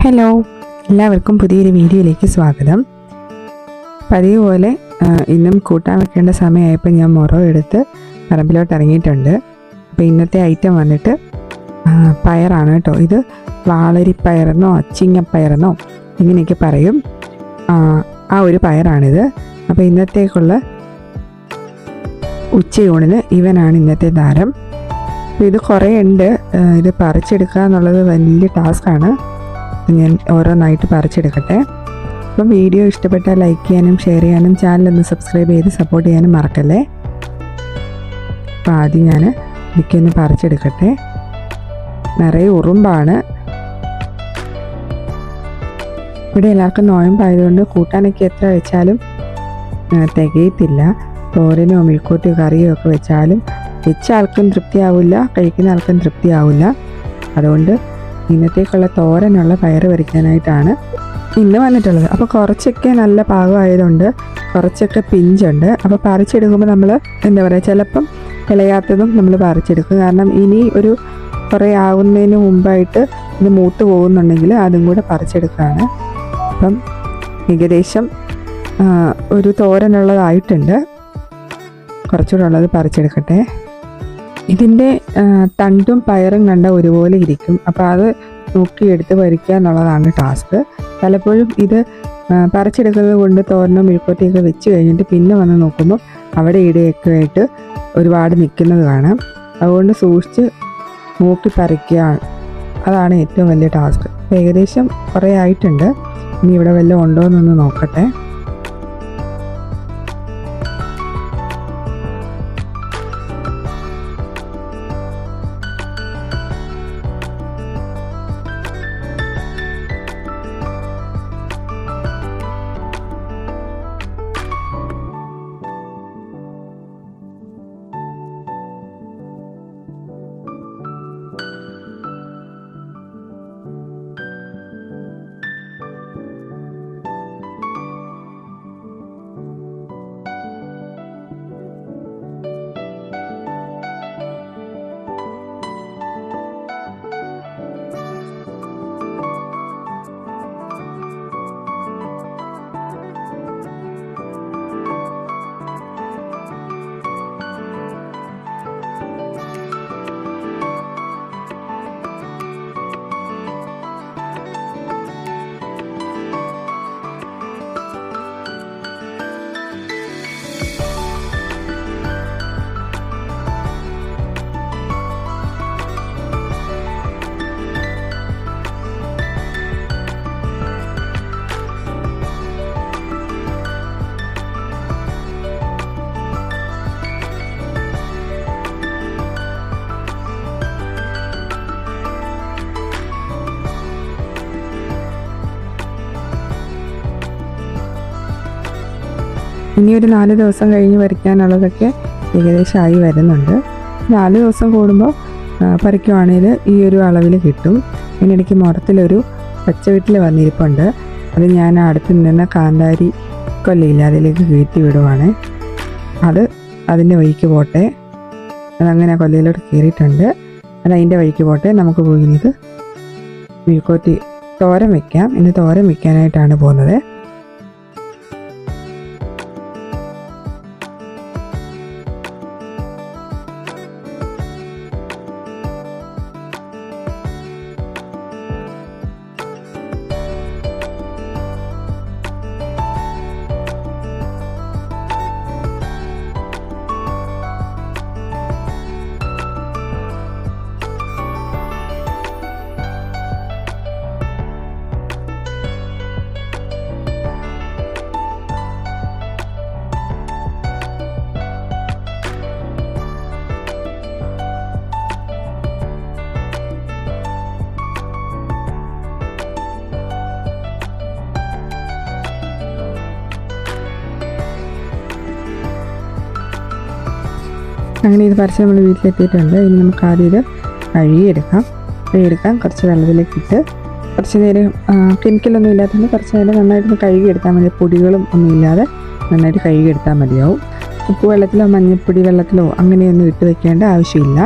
Hello, എല്ലാവർക്കും പുതിയൊരു വീഡിയോയിലേക്ക് സ്വാഗതം. പതിവ് പോലെ ഇന്നും കൂട്ടാൻ വെക്കേണ്ട സമയമായപ്പോൾ ഞാൻ മുറ എടുത്ത് പറമ്പിലോട്ട് ഇറങ്ങിയിട്ടുണ്ട്. അപ്പോൾ ഇന്നത്തെ ഐറ്റം വന്നിട്ട് പയറാണ് കേട്ടോ. ഇത് വാളരിപ്പയറെന്നോ അച്ചിങ്ങപ്പയറെന്നോ ഇങ്ങനെയൊക്കെ പറയും. ആ ഒരു പയറാണിത്. അപ്പോൾ ഇന്നത്തേക്കുള്ള ഉച്ചയൂണിന് ഇവനാണ് ഇന്നത്തെ താരം. അപ്പോൾ ഇത് കുറേ ഉണ്ട്. ഇത് പറിച്ചെടുക്കുക എന്നുള്ളത് വലിയ ടാസ്ക്കാണ്. ഞാൻ ഓരോന്നായിട്ട് പറിച്ചെടുക്കട്ടെ. അപ്പം വീഡിയോ ഇഷ്ടപ്പെട്ടാൽ ലൈക്ക് ചെയ്യാനും ഷെയർ ചെയ്യാനും ചാനലൊന്ന് സബ്സ്ക്രൈബ് ചെയ്ത് സപ്പോർട്ട് ചെയ്യാനും മറക്കല്ലേ. അപ്പം ആദ്യം ഞാൻ ഇതൊക്കെയൊന്ന് പറിച്ചെടുക്കട്ടെ. നിറയെ ഉറുമ്പാണ്. ഇവിടെ എല്ലാവർക്കും നോയമ്പായതുകൊണ്ട് കൂട്ടാനൊക്കെ എത്ര വെച്ചാലും തികയത്തില്ല. തോരനോ മെഴുക്കൂട്ടിയോ കറിയോ ഒക്കെ വെച്ചാലും വെച്ച ആൾക്കും തൃപ്തിയാവില്ല, കഴിക്കുന്ന ആൾക്കും തൃപ്തിയാവില്ല. അതുകൊണ്ട് ഇന്നത്തേക്കുള്ള തോരനുള്ള പയറ് പറിക്കാനായിട്ടാണ് ഇന്ന് വന്നിട്ടുള്ളത്. അപ്പോൾ കുറച്ചൊക്കെ നല്ല പാകമായതുകൊണ്ട് കുറച്ചൊക്കെ പിഞ്ചുണ്ട്. അപ്പോൾ പറിച്ചെടുക്കുമ്പോൾ നമ്മൾ എന്താ പറയുക, ചിലപ്പം ഇളയാത്തതും നമ്മൾ പറിച്ചെടുക്കും. കാരണം ഇനി ഒരു കുറേ ആകുന്നതിന് മുമ്പായിട്ട് ഇത് മൂത്ത് പോകുന്നുണ്ടെങ്കിൽ അതും കൂടെ പറിച്ചെടുക്കുകയാണ്. അപ്പം ഏകദേശം ഒരു തോരനുള്ളതായിട്ടുണ്ട്. കുറച്ചുകൂടെ ഉള്ളത് പറിച്ചെടുക്കട്ടെ. ഇതിൻ്റെ തണ്ടും പയറും കണ്ട ഒരുപോലെ ഇരിക്കും. അപ്പോൾ അത് നോക്കിയെടുത്ത് പറിക്കുക എന്നുള്ളതാണ് ടാസ്ക്. പലപ്പോഴും ഇത് പറിച്ചെടുക്കുന്നത് കൊണ്ട് തോരനോ മെഴുക്കോട്ടിയൊക്കെ വെച്ച് കഴിഞ്ഞിട്ട് പിന്നെ വന്ന് നോക്കുമ്പോൾ അവിടെ ഇടയൊക്കെ ആയിട്ട് ഒരുപാട് നിൽക്കുന്നത് കാണാം. അതുകൊണ്ട് സൂക്ഷിച്ച് നോക്കി പറിക്കുക, അതാണ് ഏറ്റവും വലിയ ടാസ്ക്. ഏകദേശം കുറേ ആയിട്ടുണ്ട്. ഇനി ഇവിടെ വല്ലതും ഉണ്ടോ എന്നൊന്ന് നോക്കട്ടെ. ഇനി ഒരു 4 ദിവസം കഴിഞ്ഞ് പറിക്കാനുള്ളതൊക്കെ ഏകദേശമായി വരുന്നുണ്ട്. 4 ദിവസം കൂടുമ്പോൾ പറിക്കുവാണെങ്കിൽ ഈ ഒരു അളവിൽ കിട്ടും. ഇതിനിടയ്ക്ക് മുറത്തിലൊരു പച്ചവീട്ടിൽ വന്നിരിപ്പുണ്ട്. അത് ഞാൻ അടുത്ത് നിന്ന് കാന്താരി കൊല്ലയില്ല, അതിലേക്ക് കയറ്റി വിടുവാണ്. അത് അതിൻ്റെ വഴിക്ക് പോട്ടെ. അതങ്ങനെ കൊല്ലയിലോട്ട് കയറിയിട്ടുണ്ട്. അതതിൻ്റെ വഴിക്ക് പോട്ടെ. നമുക്ക് പോയി ഇത് മെഴുക്കോട്ടി തോരൻ വയ്ക്കാം. ഇന്ന് തോരൻ വയ്ക്കാനായിട്ടാണ് പോകുന്നത്. അങ്ങനെ ഇത് പറിച്ച് നമ്മൾ വീട്ടിലെത്തിയിട്ടുണ്ട്. ഇനി നമുക്ക് ആദ്യം ഇത് കഴുകിയെടുക്കാം. കുറച്ച് വെള്ളത്തിലേക്ക് ഇട്ട് കുറച്ച് നേരം കെമിക്കലൊന്നും ഇല്ലാത്തതുകൊണ്ട് കുറച്ച് നേരം നന്നായിട്ടൊന്ന് കഴുകിയെടുത്താൽ മതി. പൊടികളും ഒന്നും ഇല്ലാതെ നന്നായിട്ട് കഴുകിയെടുത്താൽ മതിയാവും. ഉപ്പ് വെള്ളത്തിലോ മഞ്ഞൾപ്പൊടി വെള്ളത്തിലോ അങ്ങനെയൊന്നും ഇട്ട് വെക്കേണ്ട ആവശ്യമില്ല.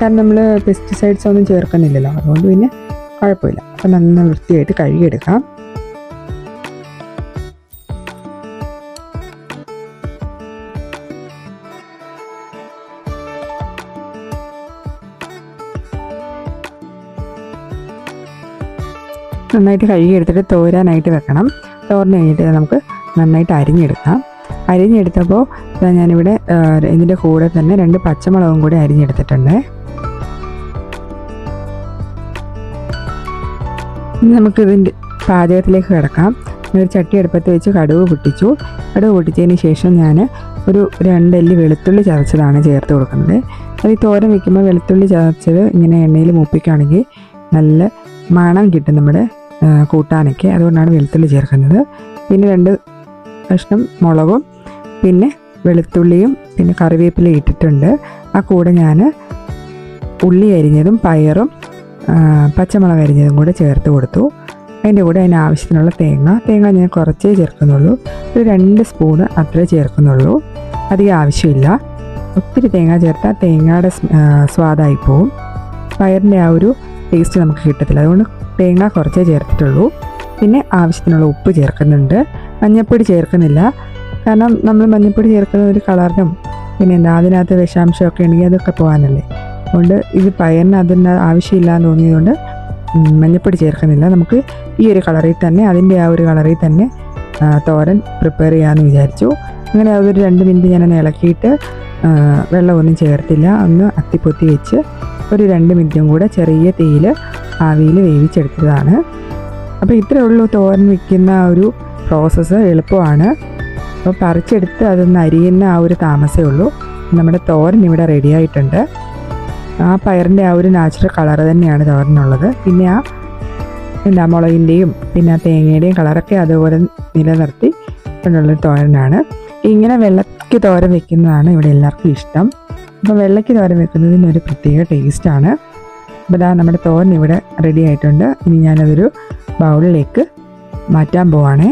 കാരണം നമ്മൾ പെസ്റ്റിസൈഡ്സ് ഒന്നും ചേർക്കുന്നില്ലല്ലോ, അതുകൊണ്ട് പിന്നെ കുഴപ്പമില്ല. അപ്പോൾ നല്ല വൃത്തിയായിട്ട് കഴുകിയെടുക്കാം. നന്നായിട്ട് കഴുകിയെടുത്തിട്ട് തോരാനായിട്ട് വെക്കണം. തോരന് കഴിഞ്ഞിട്ട് നമുക്ക് നന്നായിട്ട് അരിഞ്ഞെടുക്കാം. അരിഞ്ഞെടുത്തപ്പോൾ ഞാനിവിടെ ഇതിൻ്റെ കൂടെ തന്നെ 2 പച്ചമുളകും കൂടി അരിഞ്ഞെടുത്തിട്ടുണ്ട്. ഇനി നമുക്കിതിൻ്റെ പാചകത്തിലേക്ക് കിടക്കാം. ഒരു ചട്ടി അടുപ്പത്ത് വെച്ച് കടുക് പൊട്ടിച്ചു. കടുക് പൊട്ടിച്ചതിന് ശേഷം ഞാൻ ഒരു 2 അല്ലി വെളുത്തുള്ളി ചതച്ചതാണ് ചേർത്ത് കൊടുക്കുന്നത്. അത് ഈ തോരൻ വയ്ക്കുമ്പോൾ വെളുത്തുള്ളി ചതച്ചത് ഇങ്ങനെ എണ്ണയിൽ മൂപ്പിക്കുകയാണെങ്കിൽ നല്ല മണം കിട്ടും നമ്മുടെ കൂട്ടാനൊക്കെ. അതുകൊണ്ടാണ് വെളുത്തുള്ളി ചേർക്കുന്നത്. പിന്നെ 2 കഷ്ണം മുളകും പിന്നെ വെളുത്തുള്ളിയും പിന്നെ കറിവേപ്പില ഇട്ടിട്ടുണ്ട്. ആ കൂടെ ഞാൻ ഉള്ളി അരിഞ്ഞതും പയറും പച്ചമുളക് അരിഞ്ഞതും കൂടെ ചേർത്ത് കൊടുത്തു. അതിൻ്റെ കൂടെ അതിന് ആവശ്യത്തിനുള്ള തേങ്ങ ഞാൻ കുറച്ചേ ചേർക്കുന്നുള്ളൂ. ഒരു 2 സ്പൂണ് അത്രേ ചേർക്കുന്നുള്ളൂ. അധികം ആവശ്യമില്ല. ഒത്തിരി തേങ്ങ ചേർത്താൽ തേങ്ങയുടെ സ്വാദായി പോവും. പയറിൻ്റെ ആ ഒരു ടേസ്റ്റ് നമുക്ക് കിട്ടത്തില്ല. അതുകൊണ്ട് തേങ്ങ കുറച്ചേ ചേർത്തിട്ടുള്ളൂ. പിന്നെ ആവശ്യത്തിനുള്ള ഉപ്പ് ചേർക്കുന്നുണ്ട്. മഞ്ഞൾപ്പൊടി ചേർക്കുന്നില്ല. കാരണം നമ്മൾ മഞ്ഞൾപ്പൊടി ചേർക്കുന്ന ഒരു കളറിനും പിന്നെ അതിനകത്ത് വിഷാംശമൊക്കെ ഉണ്ടെങ്കിൽ അതൊക്കെ പോകാനല്ലേ. അതുകൊണ്ട് ഇത് പയറിന് അതിൻ്റെ ആവശ്യമില്ല എന്ന് തോന്നിയതുകൊണ്ട് മഞ്ഞൾപ്പൊടി ചേർക്കുന്നില്ല. നമുക്ക് ഈ ഒരു കളറിൽ തന്നെ അതിൻ്റെ ആ ഒരു കളറിൽ തന്നെ തോരൻ പ്രിപ്പയർ ചെയ്യാമെന്ന് വിചാരിച്ചു. അങ്ങനെ അതൊരു 2 മിനിറ്റ് ഞാനൊന്ന് ഇളക്കിയിട്ട് വെള്ളമൊന്നും ചേർത്തില്ല. ഒന്ന് അത്തിപ്പൊത്തി വെച്ച് ഒരു 2 മിനിറ്റും കൂടെ ചെറിയ തീയിൽ ആവിയിൽ വേവിച്ചെടുത്തതാണ്. അപ്പോൾ ഇത്രയേ ഉള്ളൂ തോരൻ വയ്ക്കുന്ന ഒരു പ്രോസസ്സ്. എളുപ്പമാണ്. അപ്പോൾ പറിച്ചെടുത്ത് അതൊന്ന് അരിയുന്ന ആ ഒരു താമസമേ ഉള്ളൂ. നമ്മുടെ തോരൻ ഇവിടെ റെഡി ആയിട്ടുണ്ട്. ആ പയറിൻ്റെ ആ ഒരു നാച്ചുറൽ കളർ തന്നെയാണ് തോരനുള്ളത്. പിന്നെ ആ മുളകിൻ്റെയും പിന്നെ ആ തേങ്ങയുടെയും കളറൊക്കെ അതുപോലെ നിലനിർത്തി കൊണ്ടുള്ളൊരു തോരനാണ്. ഇങ്ങനെ വെള്ളയ്ക്ക് തോരൻ വെക്കുന്നതാണ് ഇവിടെ എല്ലാവർക്കും ഇഷ്ടം. അപ്പോൾ വെള്ളയ്ക്ക് തോരൻ വെക്കുന്നതിനൊരു പ്രത്യേക ടേസ്റ്റാണ്. അപ്പോൾ നമ്മുടെ തോരൻ ഇവിടെ റെഡി ആയിട്ടുണ്ട്. ഇനി ഞാനതൊരു ബൗളിലേക്ക് മാറ്റാൻ പോവാണേ.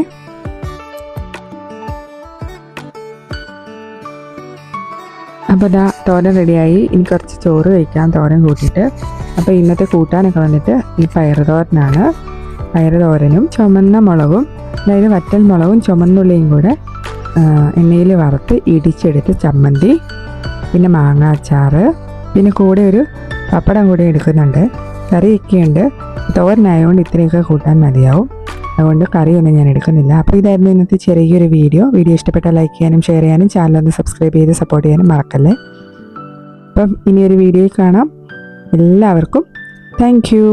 അപ്പോൾ തോരൻ റെഡിയായി. ഇനി കുറച്ച് ചോറ് കഴിക്കാം തോരൻ കൂട്ടിയിട്ട്. അപ്പോൾ ഇന്നത്തെ കൂട്ടാനൊക്കെ വന്നിട്ട് ഈ പയറ് തോരനാണ്. പയറ് തോരനും ചുമന്ന മുളകും, അതായത് വറ്റൽ മുളകും ചുമന്നുള്ളിയും കൂടെ എണ്ണയിൽ വറുത്ത് ഇടിച്ചെടുത്ത് ചമ്മന്തി, പിന്നെ മാങ്ങ അച്ചാർ, പിന്നെ കൂടെ ഒരു പപ്പടം കൂടെ എടുക്കുന്നുണ്ട്. കറിയൊക്കെയുണ്ട്. തോരനായതുകൊണ്ട് ഇത്രയൊക്കെ കൂട്ടാൻ മതിയാവും. അതുകൊണ്ട് കറിയൊന്നും ഞാൻ എടുക്കുന്നില്ല. അപ്പോൾ ഇതായിരുന്നു ഇന്നത്തെ ചെറിയൊരു വീഡിയോ. ഇഷ്ടപ്പെട്ടാൽ ലൈക്ക് ചെയ്യാനും ഷെയർ ചെയ്യാനും ചാനലൊന്ന് സബ്സ്ക്രൈബ് ചെയ്ത് സപ്പോർട്ട് ചെയ്യാനും മറക്കല്ലേ. അപ്പം ഇനിയൊരു വീഡിയോയിൽ കാണാം. എല്ലാവർക്കും താങ്ക് യു.